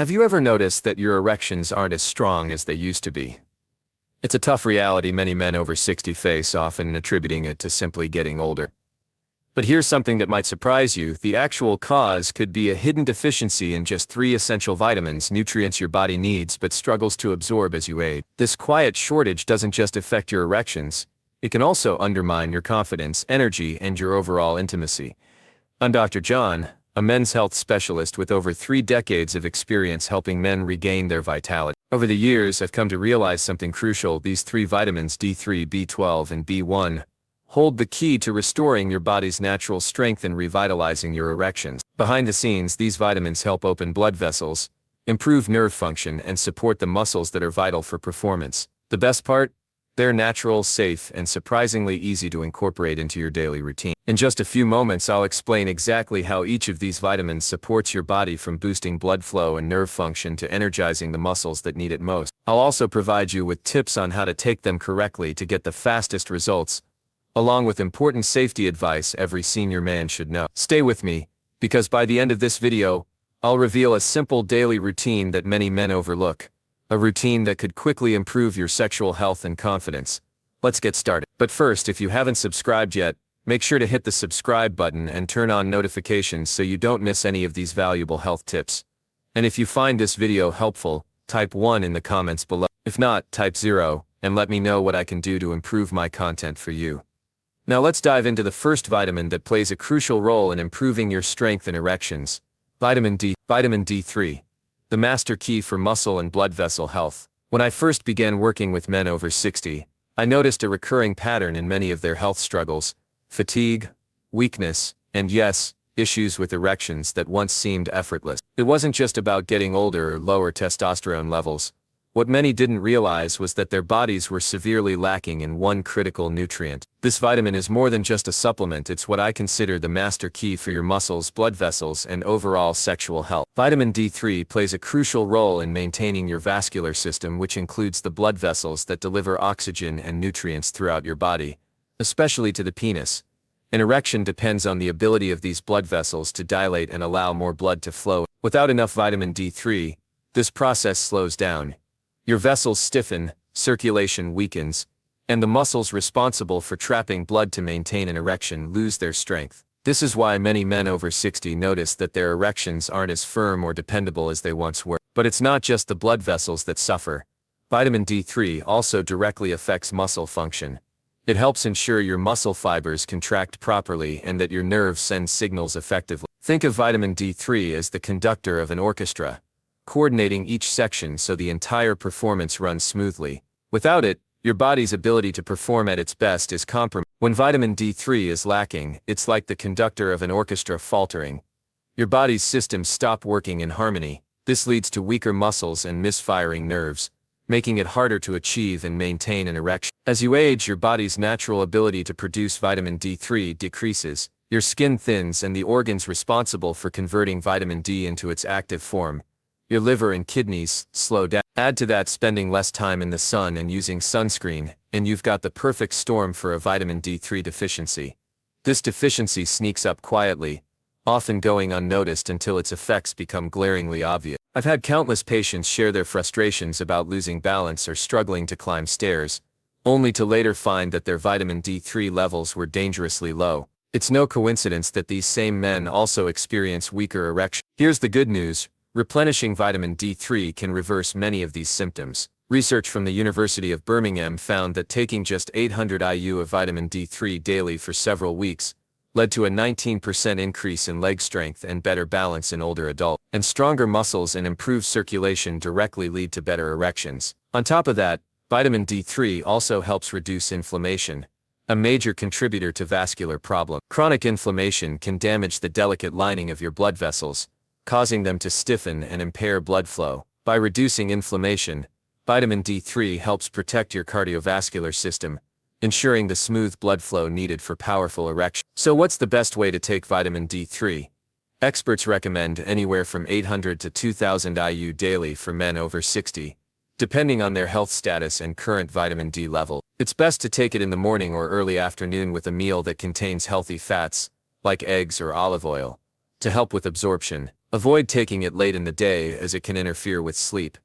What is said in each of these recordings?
Have you ever noticed that your erections aren't as strong as they used to be? It's a tough reality many men over 60 face, often attributing it to simply getting older. But here's something that might surprise you. The actual cause could be a hidden deficiency in just 3 essential vitamins, nutrients your body needs but struggles to absorb as you age. This quiet shortage doesn't just affect your erections, it can also undermine your confidence, energy, and your overall intimacy. I'm Dr. John, a men's health specialist with over 3 decades of experience helping men regain their vitality. Over the years, I've come to realize something crucial. These 3 vitamins, D3, B12, and B1, hold the key to restoring your body's natural strength and revitalizing your erections. Behind the scenes, these vitamins help open blood vessels, improve nerve function, and support the muscles that are vital for performance. The best part? They're natural, safe, and surprisingly easy to incorporate into your daily routine. In just a few moments, I'll explain exactly how each of these vitamins supports your body, from boosting blood flow and nerve function to energizing the muscles that need it most. I'll also provide you with tips on how to take them correctly to get the fastest results, along with important safety advice every senior man should know. Stay with me, because by the end of this video, I'll reveal a simple daily routine that many men overlook. A routine that could quickly improve your sexual health and confidence. Let's get started. But first, if you haven't subscribed yet, make sure to hit the subscribe button and turn on notifications so you don't miss any of these valuable health tips. And if you find this video helpful, type 1 in the comments below. If not, type 0, and let me know what I can do to improve my content for you. Now let's dive into the first vitamin that plays a crucial role in improving your strength and erections. Vitamin D. Vitamin D3. The master key for muscle and blood vessel health. When I first began working with men over 60, I noticed a recurring pattern in many of their health struggles: fatigue, weakness, and yes, issues with erections that once seemed effortless. It wasn't just about getting older or lower testosterone levels. What many didn't realize was that their bodies were severely lacking in one critical nutrient. This vitamin is more than just a supplement. It's what I consider the master key for your muscles, blood vessels, and overall sexual health. Vitamin D3 plays a crucial role in maintaining your vascular system, which includes the blood vessels that deliver oxygen and nutrients throughout your body, especially to the penis. An erection depends on the ability of these blood vessels to dilate and allow more blood to flow. Without enough vitamin D3, this process slows down. Your vessels stiffen, circulation weakens, and the muscles responsible for trapping blood to maintain an erection lose their strength. This is why many men over 60 notice that their erections aren't as firm or dependable as they once were. But it's not just the blood vessels that suffer. Vitamin D3 also directly affects muscle function. It helps ensure your muscle fibers contract properly and that your nerves send signals effectively. Think of vitamin D3 as the conductor of an orchestra, coordinating each section so the entire performance runs smoothly. Without it, your body's ability to perform at its best is compromised. When vitamin D3 is lacking, it's like the conductor of an orchestra faltering. Your body's systems stop working in harmony. This leads to weaker muscles and misfiring nerves, making it harder to achieve and maintain an erection. As you age, your body's natural ability to produce vitamin D3 decreases. Your skin thins and the organs responsible for converting vitamin D into its active form, your liver and kidneys, slow down. Add to that spending less time in the sun and using sunscreen, and you've got the perfect storm for a vitamin D3 deficiency. This deficiency sneaks up quietly, often going unnoticed until its effects become glaringly obvious. I've had countless patients share their frustrations about losing balance or struggling to climb stairs, only to later find that their vitamin D3 levels were dangerously low. It's no coincidence that these same men also experience weaker erections. Here's the good news. Replenishing vitamin D3 can reverse many of these symptoms. Research from the University of Birmingham found that taking just 800 IU of vitamin D3 daily for several weeks led to a 19% increase in leg strength and better balance in older adults. And stronger muscles and improved circulation directly lead to better erections. On top of that, vitamin D3 also helps reduce inflammation, a major contributor to vascular problems. Chronic inflammation can damage the delicate lining of your blood vessels, causing them to stiffen and impair blood flow. By reducing inflammation, vitamin D3 helps protect your cardiovascular system, ensuring the smooth blood flow needed for powerful erection. So what's the best way to take vitamin D3? Experts recommend anywhere from 800 to 2000 IU daily for men over 60, depending on their health status and current vitamin D level. It's best to take it in the morning or early afternoon with a meal that contains healthy fats, like eggs or olive oil, to help with absorption. Avoid taking it late in the day as it can interfere with sleep.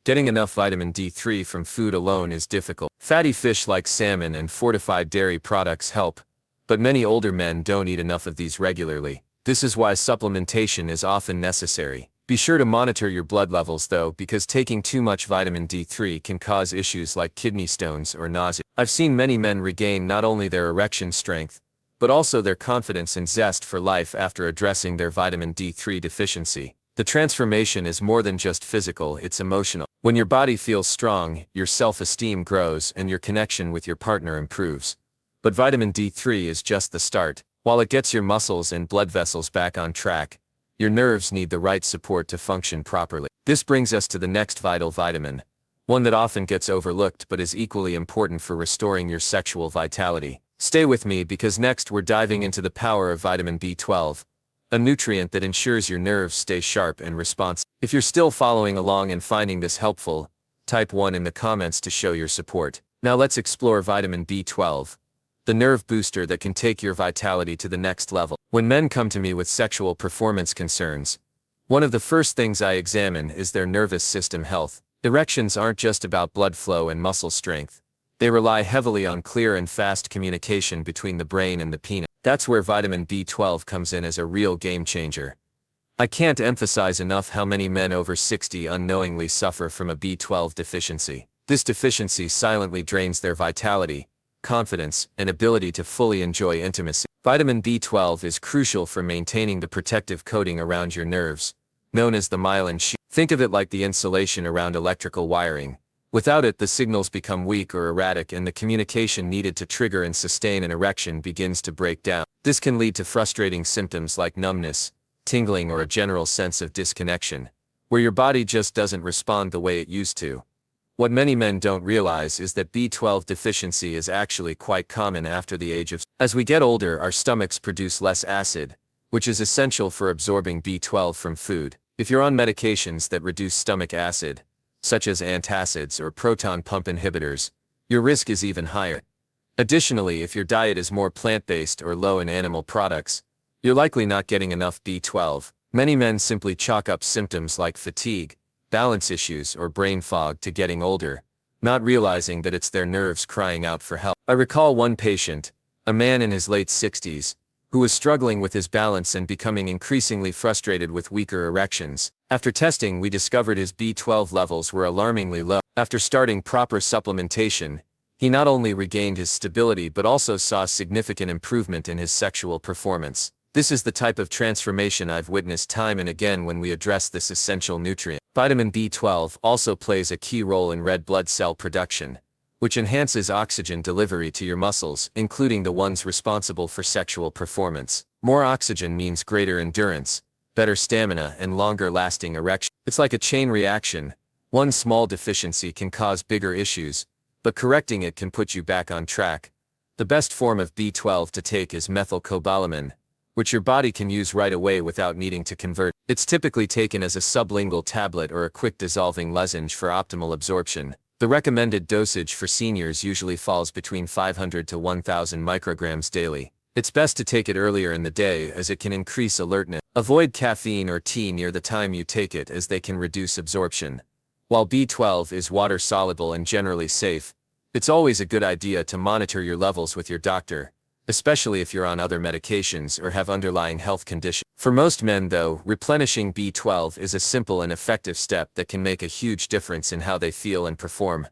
Getting enough vitamin D3 from food alone is difficult. Fatty fish like salmon and fortified dairy products help, but many older men don't eat enough of these regularly. This is why supplementation is often necessary. Be sure to monitor your blood levels though, because taking too much vitamin D3 can cause issues like kidney stones or nausea. I've seen many men regain not only their erection strength, but also their confidence and zest for life after addressing their vitamin D3 deficiency. The transformation is more than just physical, it's emotional. When your body feels strong, your self-esteem grows and your connection with your partner improves. But vitamin D3 is just the start. While it gets your muscles and blood vessels back on track, your nerves need the right support to function properly. This brings us to the next vital vitamin, one that often gets overlooked but is equally important for restoring your sexual vitality. Stay with me because next we're diving into the power of vitamin B12, a nutrient that ensures your nerves stay sharp and responsive. If you're still following along and finding this helpful, type 1 in the comments to show your support. Now let's explore vitamin B12, the nerve booster that can take your vitality to the next level. When men come to me with sexual performance concerns, one of the first things I examine is their nervous system health. Erections aren't just about blood flow and muscle strength. They rely heavily on clear and fast communication between the brain and the penis. That's where vitamin B12 comes in as a real game changer. I can't emphasize enough how many men over 60 unknowingly suffer from a B12 deficiency. This deficiency silently drains their vitality, confidence, and ability to fully enjoy intimacy. Vitamin B12 is crucial for maintaining the protective coating around your nerves, known as the myelin sheath. Think of it like the insulation around electrical wiring. Without it, the signals become weak or erratic and the communication needed to trigger and sustain an erection begins to break down. This can lead to frustrating symptoms like numbness, tingling, or a general sense of disconnection, where your body just doesn't respond the way it used to. What many men don't realize is that B12 deficiency is actually quite common after the age of. As we get older, our stomachs produce less acid, which is essential for absorbing B12 from food. If you're on medications that reduce stomach acid, such as antacids or proton pump inhibitors, your risk is even higher. Additionally, if your diet is more plant-based or low in animal products, you're likely not getting enough B12. Many men simply chalk up symptoms like fatigue, balance issues, or brain fog to getting older, not realizing that it's their nerves crying out for help. I recall one patient, a man in his late 60s, who was struggling with his balance and becoming increasingly frustrated with weaker erections. After testing, we discovered his B12 levels were alarmingly low. After starting proper supplementation, he not only regained his stability but also saw significant improvement in his sexual performance. This is the type of transformation I've witnessed time and again when we address this essential nutrient. Vitamin B12 also plays a key role in red blood cell production, which enhances oxygen delivery to your muscles, including the ones responsible for sexual performance. More oxygen means greater endurance, better stamina, and longer-lasting erection. It's like a chain reaction. One small deficiency can cause bigger issues, but correcting it can put you back on track. The best form of B12 to take is methylcobalamin, which your body can use right away without needing to convert. It's typically taken as a sublingual tablet or a quick dissolving lozenge for optimal absorption. The recommended dosage for seniors usually falls between 500 to 1,000 micrograms daily. It's best to take it earlier in the day as it can increase alertness. Avoid caffeine or tea near the time you take it as they can reduce absorption. While B12 is water-soluble and generally safe, it's always a good idea to monitor your levels with your doctor, especially if you're on other medications or have underlying health conditions. For most men, though, replenishing B12 is a simple and effective step that can make a huge difference in how they feel and perform.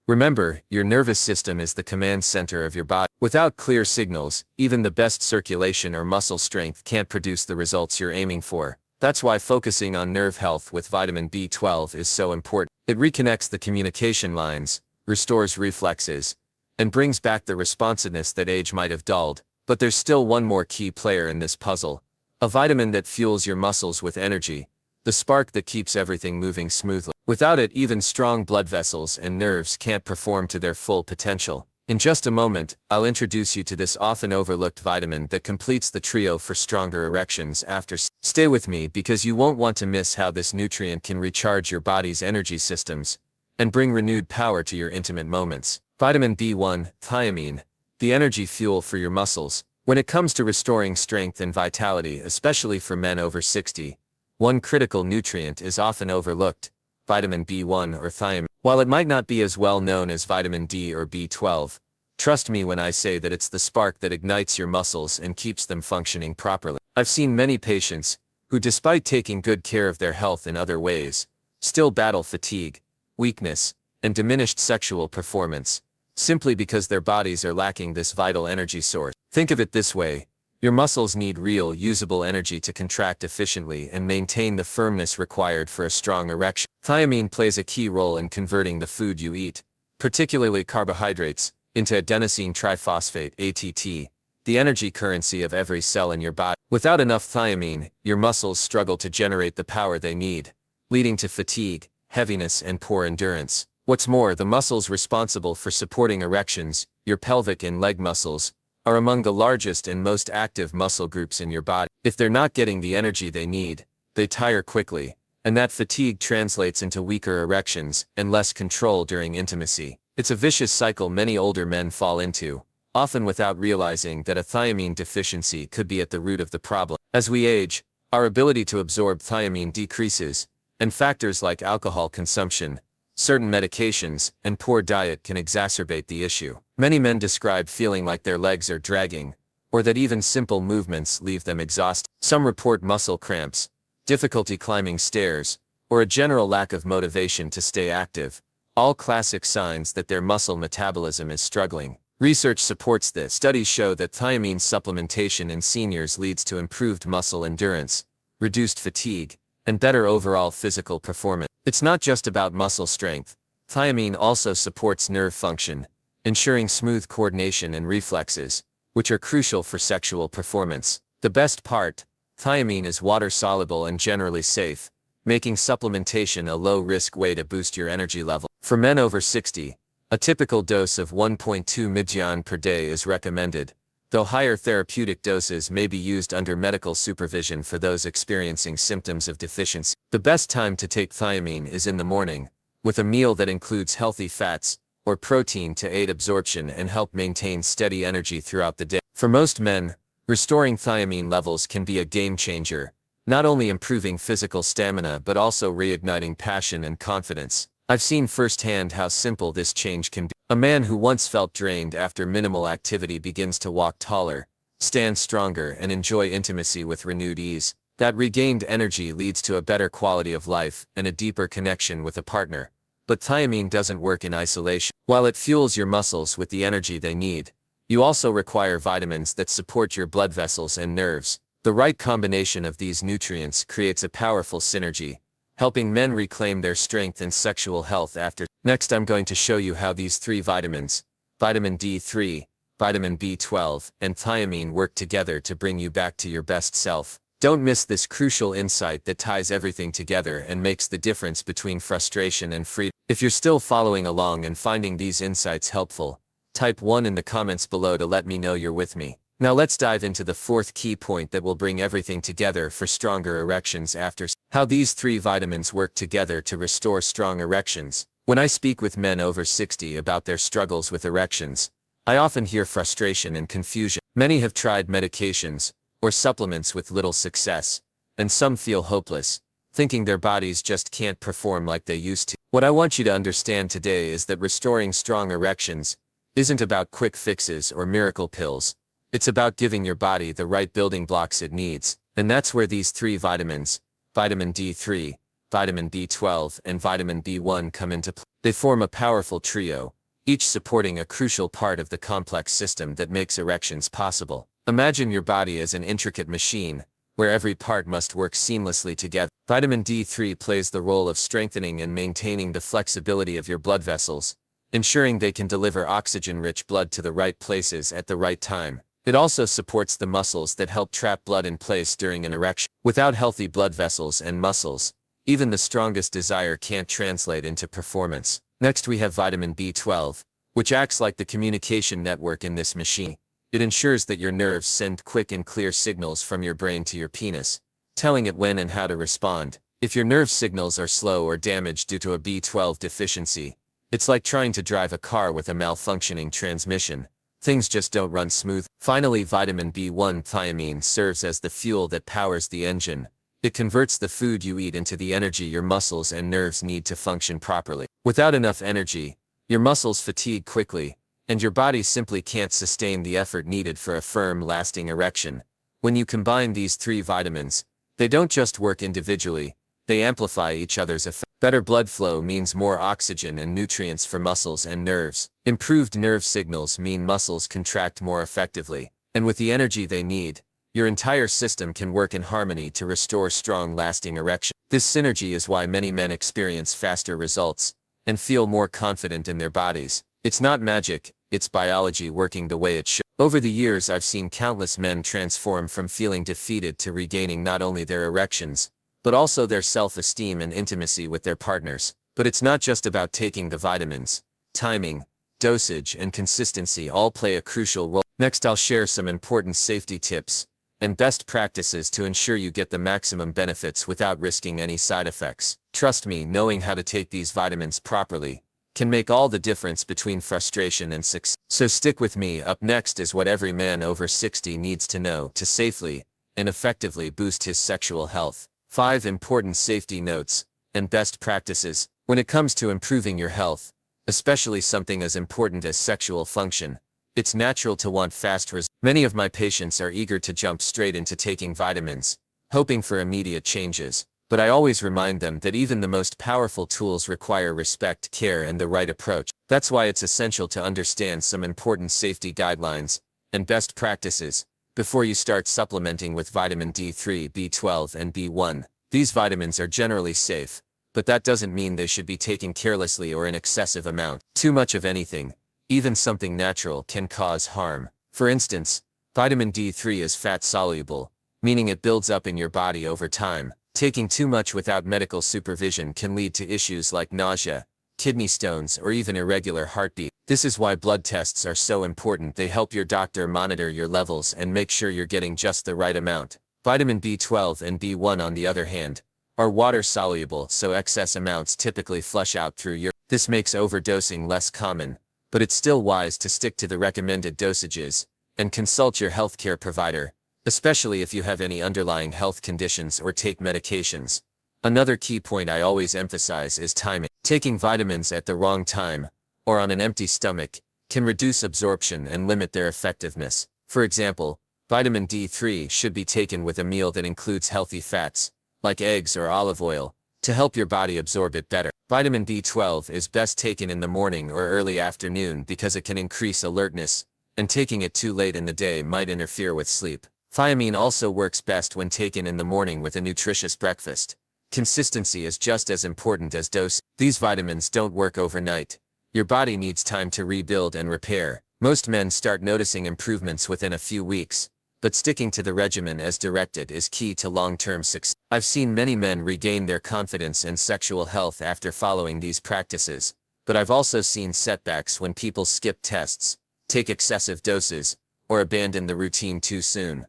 Remember, your nervous system is the command center of your body. Without clear signals, even the best circulation or muscle strength can't produce the results you're aiming for. That's why focusing on nerve health with vitamin B12 is so important. It reconnects the communication lines, restores reflexes, and brings back the responsiveness that age might have dulled. But there's still one more key player in this puzzle. A vitamin that fuels your muscles with energy, the spark that keeps everything moving smoothly. Without it, even strong blood vessels and nerves can't perform to their full potential. In just a moment, I'll introduce you to this often overlooked vitamin that completes the trio for stronger erections after. Stay with me because you won't want to miss how this nutrient can recharge your body's energy systems and bring renewed power to your intimate moments. Vitamin B1, thiamine, the energy fuel for your muscles. When it comes to restoring strength and vitality, especially for men over 60, One critical nutrient is often overlooked: vitamin B1 or thiamine. While it might not be as well known as vitamin D or B12, trust me when I say that it's the spark that ignites your muscles and keeps them functioning properly. I've seen many patients who, despite taking good care of their health in other ways, still battle fatigue, weakness, and diminished sexual performance, simply because their bodies are lacking this vital energy source. Think of it this way: your muscles need real, usable energy to contract efficiently and maintain the firmness required for a strong erection. Thiamine plays a key role in converting the food you eat, particularly carbohydrates, into adenosine triphosphate (ATP), the energy currency of every cell in your body. Without enough thiamine, your muscles struggle to generate the power they need, leading to fatigue, heaviness, and poor endurance. What's more, the muscles responsible for supporting erections, your pelvic and leg muscles, are among the largest and most active muscle groups in your body. If they're not getting the energy they need, they tire quickly, and that fatigue translates into weaker erections and less control during intimacy. It's a vicious cycle many older men fall into, often without realizing that a thiamine deficiency could be at the root of the problem. As we age, our ability to absorb thiamine decreases, and factors like alcohol consumption, certain medications, and poor diet can exacerbate the issue. Many men describe feeling like their legs are dragging, or that even simple movements leave them exhausted. Some report muscle cramps, difficulty climbing stairs, or a general lack of motivation to stay active, all classic signs that their muscle metabolism is struggling. Research supports this. Studies show that thiamine supplementation in seniors leads to improved muscle endurance, reduced fatigue, and better overall physical performance. It's not just about muscle strength. Thiamine also supports nerve function, ensuring smooth coordination and reflexes, which are crucial for sexual performance. The best part: thiamine is water-soluble and generally safe, making supplementation a low-risk way to boost your energy level. For men over 60, a typical dose of 1.2 mg per day is recommended, though higher therapeutic doses may be used under medical supervision for those experiencing symptoms of deficiency. The best time to take thiamine is in the morning, with a meal that includes healthy fats or protein to aid absorption and help maintain steady energy throughout the day. For most men, restoring thiamine levels can be a game changer, not only improving physical stamina but also reigniting passion and confidence. I've seen firsthand how simple this change can be. A man who once felt drained after minimal activity begins to walk taller, stand stronger, and enjoy intimacy with renewed ease. That regained energy leads to a better quality of life and a deeper connection with a partner. But thiamine doesn't work in isolation. While it fuels your muscles with the energy they need, you also require vitamins that support your blood vessels and nerves. The right combination of these nutrients creates a powerful synergy, helping men reclaim their strength and sexual health after. Next, I'm going to show you how these three vitamins, vitamin D3, vitamin B12, and thiamine work together to bring you back to your best self. Don't miss this crucial insight that ties everything together and makes the difference between frustration and freedom. If you're still following along and finding these insights helpful, type 1 in the comments below to let me know you're with me. Now let's dive into the fourth key point that will bring everything together for stronger erections after. How these three vitamins work together to restore strong erections. When I speak with men over 60 about their struggles with erections, I often hear frustration and confusion. Many have tried medications or supplements with little success, and some feel hopeless, thinking their bodies just can't perform like they used to. What I want you to understand today is that restoring strong erections isn't about quick fixes or miracle pills. It's about giving your body the right building blocks it needs, and that's where these three vitamins, vitamin D3, vitamin B12, and vitamin B1 come into play. They form a powerful trio, each supporting a crucial part of the complex system that makes erections possible. Imagine your body as an intricate machine, where every part must work seamlessly together. Vitamin D3 plays the role of strengthening and maintaining the flexibility of your blood vessels, ensuring they can deliver oxygen-rich blood to the right places at the right time. It also supports the muscles that help trap blood in place during an erection. Without healthy blood vessels and muscles, even the strongest desire can't translate into performance. Next, we have vitamin B12, which acts like the communication network in this machine. It ensures that your nerves send quick and clear signals from your brain to your penis, telling it when and how to respond. If your nerve signals are slow or damaged due to a B12 deficiency, it's like trying to drive a car with a malfunctioning transmission. Things just don't run smooth. Finally, vitamin B1 thiamine serves as the fuel that powers the engine. It converts the food you eat into the energy your muscles and nerves need to function properly. Without enough energy, your muscles fatigue quickly, and your body simply can't sustain the effort needed for a firm, lasting erection. When you combine these three vitamins, they don't just work individually, they amplify each other's effect. Better blood flow means more oxygen and nutrients for muscles and nerves. Improved nerve signals mean muscles contract more effectively, and with the energy they need, your entire system can work in harmony to restore strong, lasting erection. This synergy is why many men experience faster results and feel more confident in their bodies. It's not magic, it's biology working the way it should. Over the years, I've seen countless men transform from feeling defeated to regaining not only their erections, but also their self-esteem and intimacy with their partners. But it's not just about taking the vitamins. Timing, dosage, and consistency all play a crucial role. Next, I'll share some important safety tips and best practices to ensure you get the maximum benefits without risking any side effects. Trust me, knowing how to take these vitamins properly can make all the difference between frustration and success. So stick with me. Up next is what every man over 60 needs to know to safely and effectively boost his sexual health. 5 important safety notes and best practices when it comes to improving your health, especially something as important as sexual function. It's natural to want fast results. Many of my patients are eager to jump straight into taking vitamins, hoping for immediate changes. But I always remind them that even the most powerful tools require respect, care, and the right approach. That's why it's essential to understand some important safety guidelines and best practices before you start supplementing with vitamin D3, B12, and B1. These vitamins are generally safe, but that doesn't mean they should be taken carelessly or in excessive amount. Too much of anything, even something natural, can cause harm. For instance, vitamin D3 is fat-soluble, meaning it builds up in your body over time. Taking too much without medical supervision can lead to issues like nausea, kidney stones, or even irregular heartbeat. This is why blood tests are so important. They help your doctor monitor your levels and make sure you're getting just the right amount. Vitamin B12 and B1, on the other hand, are water-soluble, so excess amounts typically flush out through urine. This makes overdosing less common, but it's still wise to stick to the recommended dosages and consult your healthcare provider, especially if you have any underlying health conditions or take medications. Another key point I always emphasize is timing. Taking vitamins at the wrong time, or on an empty stomach, can reduce absorption and limit their effectiveness. For example, vitamin D3 should be taken with a meal that includes healthy fats, like eggs or olive oil, to help your body absorb it better. Vitamin B12 is best taken in the morning or early afternoon because it can increase alertness, and taking it too late in the day might interfere with sleep. Thiamine also works best when taken in the morning with a nutritious breakfast. Consistency is just as important as dose. These vitamins don't work overnight. Your body needs time to rebuild and repair. Most men start noticing improvements within a few weeks, but sticking to the regimen as directed is key to long-term success. I've seen many men regain their confidence and sexual health after following these practices, but I've also seen setbacks when people skip tests, take excessive doses, or abandon the routine too soon.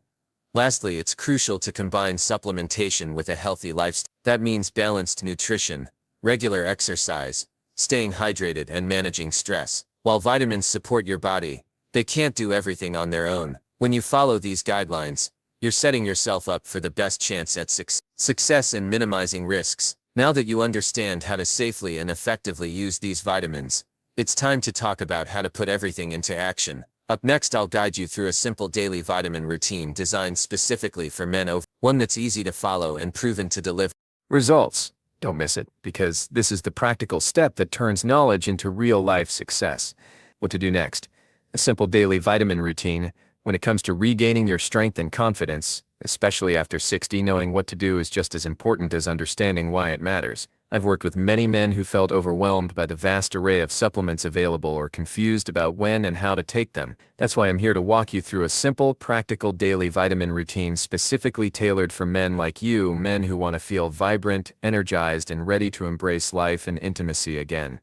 Lastly, it's crucial to combine supplementation with a healthy lifestyle. That means balanced nutrition, regular exercise, staying hydrated, and managing stress. While vitamins support your body, they can't do everything on their own. When you follow these guidelines, you're setting yourself up for the best chance at success and minimizing risks. Now that you understand how to safely and effectively use these vitamins, it's time to talk about how to put everything into action. Up next, I'll guide you through a simple daily vitamin routine designed specifically for men over, one that's easy to follow and proven to deliver results. Don't miss it, because this is the practical step that turns knowledge into real-life success. What to do next? A simple daily vitamin routine. When it comes to regaining your strength and confidence, especially after 60, knowing what to do is just as important as understanding why it matters. I've worked with many men who felt overwhelmed by the vast array of supplements available or confused about when and how to take them. That's why I'm here to walk you through a simple, practical daily vitamin routine specifically tailored for men like you, men who want to feel vibrant, energized, and ready to embrace life and intimacy again.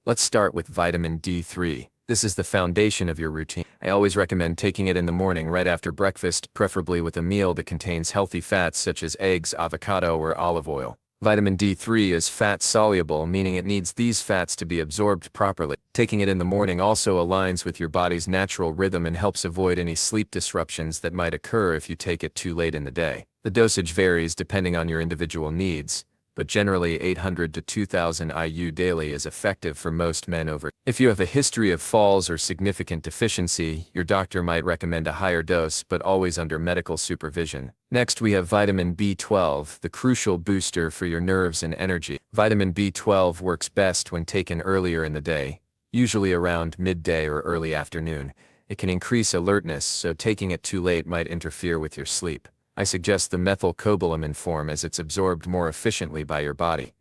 Let's start with vitamin D3. This is the foundation of your routine. I always recommend taking it in the morning right after breakfast, preferably with a meal that contains healthy fats such as eggs, avocado, or olive oil. Vitamin D3 is fat-soluble, meaning it needs these fats to be absorbed properly. Taking it in the morning also aligns with your body's natural rhythm and helps avoid any sleep disruptions that might occur if you take it too late in the day. The dosage varies depending on your individual needs, but generally 800 to 2000 IU daily is effective for most men over. If you have a history of falls or significant deficiency, your doctor might recommend a higher dose, but always under medical supervision. Next, we have vitamin B12, the crucial booster for your nerves and energy. Vitamin B12 works best when taken earlier in the day, usually around midday or early afternoon. It can increase alertness, so taking it too late might interfere with your sleep. I suggest the methylcobalamin form as it's absorbed more efficiently by your body.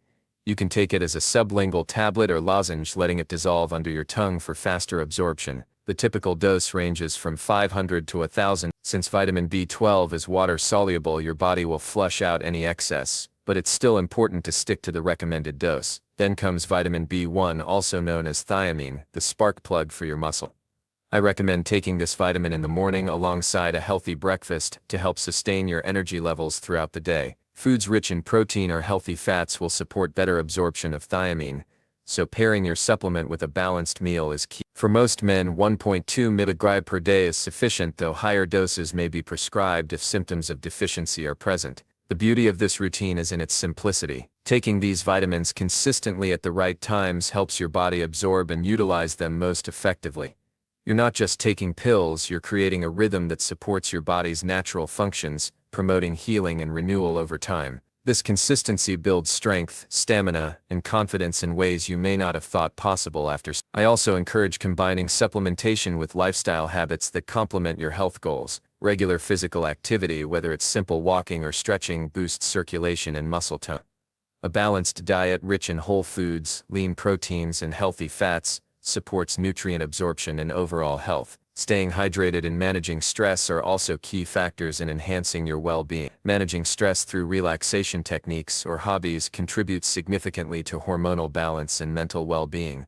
You can take it as a sublingual tablet or lozenge, letting it dissolve under your tongue for faster absorption. The typical dose ranges from 500 to 1000. Since vitamin B12 is water-soluble, your body will flush out any excess, but it's still important to stick to the recommended dose. Then comes vitamin B1, also known as thiamine, the spark plug for your muscle. I recommend taking this vitamin in the morning alongside a healthy breakfast to help sustain your energy levels throughout the day. Foods rich in protein or healthy fats will support better absorption of thiamine, so pairing your supplement with a balanced meal is key. For most men, 1.2 mg per day is sufficient, though higher doses may be prescribed if symptoms of deficiency are present. The beauty of this routine is in its simplicity. Taking these vitamins consistently at the right times helps your body absorb and utilize them most effectively. You're not just taking pills, you're creating a rhythm that supports your body's natural functions, promoting healing and renewal over time. This consistency builds strength, stamina, and confidence in ways you may not have thought possible after. I also encourage combining supplementation with lifestyle habits that complement your health goals. Regular physical activity, whether it's simple walking or stretching, boosts circulation and muscle tone. A balanced diet rich in whole foods, lean proteins, and healthy fats supports nutrient absorption and overall health. Staying hydrated and managing stress are also key factors in enhancing your well-being. Managing stress through relaxation techniques or hobbies contributes significantly to hormonal balance and mental well-being,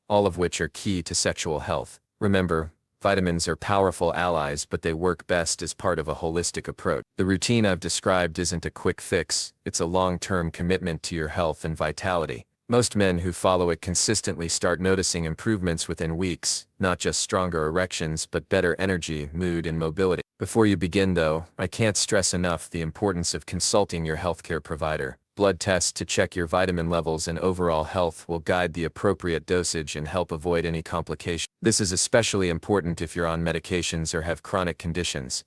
all of which are key to sexual health. Remember, vitamins are powerful allies, but they work best as part of a holistic approach. The routine I've described isn't a quick fix, it's a long-term commitment to your health and vitality. Most men who follow it consistently start noticing improvements within weeks, not just stronger erections but better energy, mood, and mobility. Before you begin though, I can't stress enough the importance of consulting your healthcare provider. Blood tests to check your vitamin levels and overall health will guide the appropriate dosage and help avoid any complications. This is especially important if you're on medications or have chronic conditions.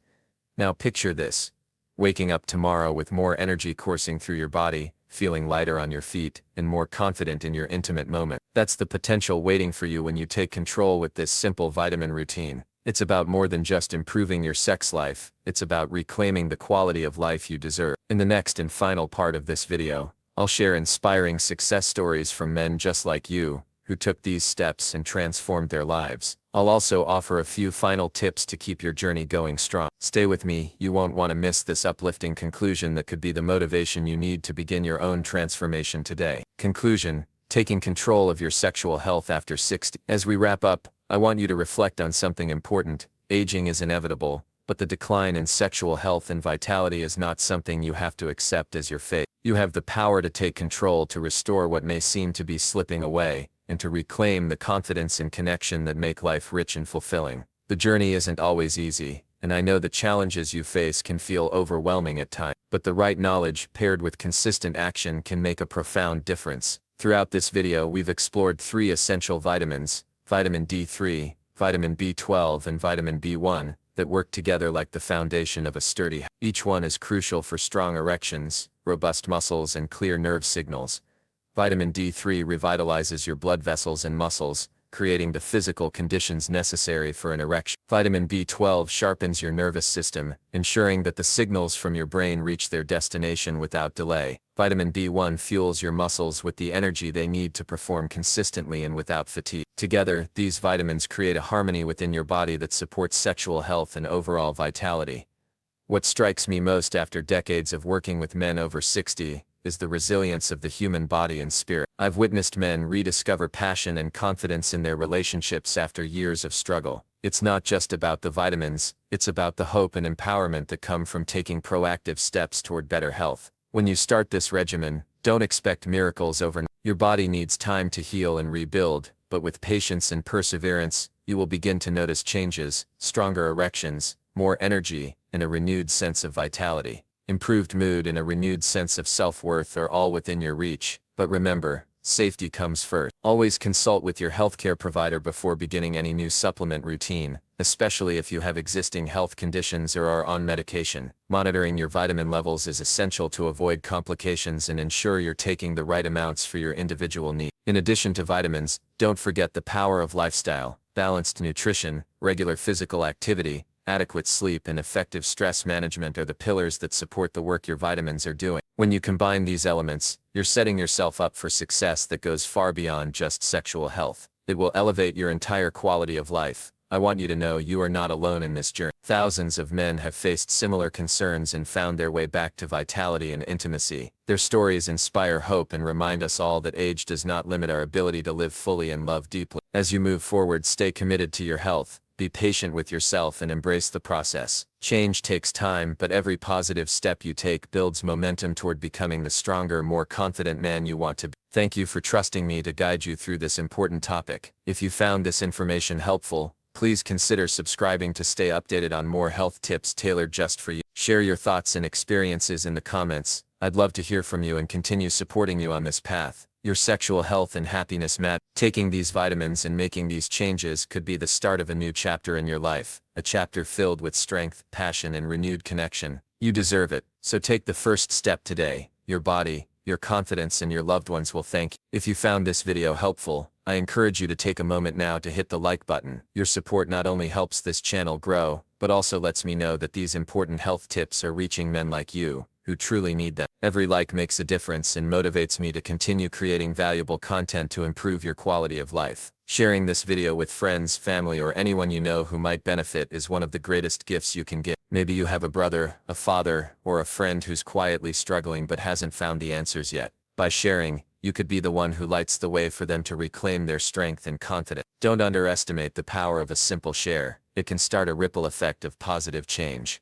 Now picture this: waking up tomorrow with more energy coursing through your body, feeling lighter on your feet, and more confident in your intimate moment. That's the potential waiting for you when you take control with this simple vitamin routine. It's about more than just improving your sex life, it's about reclaiming the quality of life you deserve. In the next and final part of this video, I'll share inspiring success stories from men just like you, who took these steps and transformed their lives. I'll also offer a few final tips to keep your journey going strong. Stay with me, you won't want to miss this uplifting conclusion that could be the motivation you need to begin your own transformation today. Conclusion: taking control of your sexual health after 60. As we wrap up, I want you to reflect on something important. Aging is inevitable, but the decline in sexual health and vitality is not something you have to accept as your fate. You have the power to take control, to restore what may seem to be slipping away, and to reclaim the confidence and connection that make life rich and fulfilling. The journey isn't always easy, and I know the challenges you face can feel overwhelming at times, but the right knowledge paired with consistent action can make a profound difference. Throughout this video, we've explored 3 essential vitamins: vitamin D3, vitamin B12, and vitamin B1, that work together like the foundation of a sturdy house. Each one is crucial for strong erections, robust muscles, and clear nerve signals. Vitamin D3 revitalizes your blood vessels and muscles, creating the physical conditions necessary for an erection. Vitamin B12 sharpens your nervous system, ensuring that the signals from your brain reach their destination without delay. Vitamin B1 fuels your muscles with the energy they need to perform consistently and without fatigue. Together, these vitamins create a harmony within your body that supports sexual health and overall vitality. What strikes me most after decades of working with men over 60 is the resilience of the human body and spirit. I've witnessed men rediscover passion and confidence in their relationships after years of struggle. It's not just about the vitamins, it's about the hope and empowerment that come from taking proactive steps toward better health. When you start this regimen, don't expect miracles overnight. Your body needs time to heal and rebuild, but with patience and perseverance, you will begin to notice changes: stronger erections, more energy, and a renewed sense of vitality. improved mood and a renewed sense of self-worth are all within your reach. But remember, safety comes first. Always consult with your healthcare provider before beginning any new supplement routine, especially if you have existing health conditions or are on medication. Monitoring your vitamin levels is essential to avoid complications and ensure you're taking the right amounts for your individual needs. In addition to vitamins, don't forget the power of lifestyle, balanced nutrition, regular physical activity, adequate sleep and effective stress management are the pillars that support the work your vitamins are doing. When you combine these elements, you're setting yourself up for success that goes far beyond just sexual health. It will elevate your entire quality of life. I want you to know you are not alone in this journey. Thousands of men have faced similar concerns and found their way back to vitality and intimacy. Their stories inspire hope and remind us all that age does not limit our ability to live fully and love deeply. As you move forward, stay committed to your health. Be patient with yourself and embrace the process. Change takes time, but every positive step you take builds momentum toward becoming the stronger, more confident man you want to be. Thank you for trusting me to guide you through this important topic. If you found this information helpful, please consider subscribing to stay updated on more health tips tailored just for you. Share your thoughts and experiences in the comments. I'd love to hear from you and continue supporting you on this path. Your sexual health and happiness matter. Taking these vitamins and making these changes could be the start of a new chapter in your life, a chapter filled with strength, passion, and renewed connection. You deserve it, so take the first step today. Your body, your confidence, and your loved ones will thank you. If you found this video helpful, I encourage you to take a moment now to hit the like button. Your support not only helps this channel grow, but also lets me know that these important health tips are reaching men like you, who truly need them. Every like makes a difference and motivates me to continue creating valuable content to improve your quality of life. Sharing this video with friends, family, or anyone you know who might benefit is one of the greatest gifts you can give. Maybe you have a brother, a father, or a friend who's quietly struggling but hasn't found the answers yet. By sharing, you could be the one who lights the way for them to reclaim their strength and confidence. Don't underestimate the power of a simple share. It can start a ripple effect of positive change.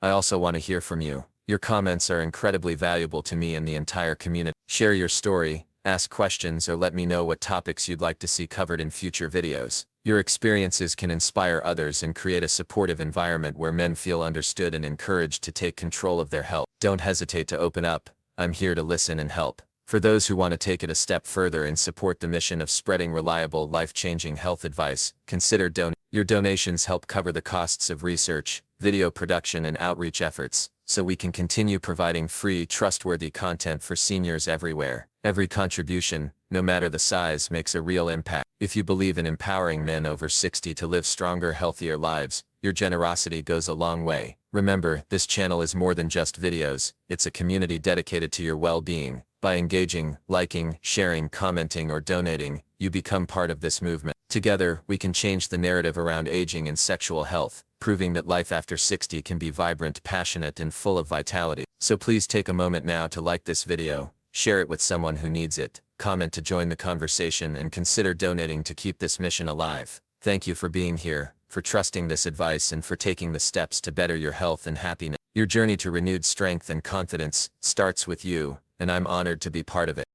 I also want to hear from you. Your comments are incredibly valuable to me and the entire community. Share your story, ask questions, or let me know what topics you'd like to see covered in future videos. Your experiences can inspire others and create a supportive environment where men feel understood and encouraged to take control of their health. Don't hesitate to open up. I'm here to listen and help. For those who want to take it a step further and support the mission of spreading reliable, life-changing health advice, consider donating. Your donations help cover the costs of research, video production, and outreach efforts, so we can continue providing free, trustworthy content for seniors everywhere. Every contribution, no matter the size, makes a real impact. If you believe in empowering men over 60 to live stronger, healthier lives, your generosity goes a long way. Remember, this channel is more than just videos. It's a community dedicated to your well-being. By engaging, liking, sharing, commenting, or donating, you become part of this movement. Together, we can change the narrative around aging and sexual health, proving that life after 60 can be vibrant, passionate, and full of vitality. So please take a moment now to like this video, share it with someone who needs it, comment to join the conversation, and consider donating to keep this mission alive. Thank you for being here, for trusting this advice, and for taking the steps to better your health and happiness. Your journey to renewed strength and confidence starts with you, and I'm honored to be part of it.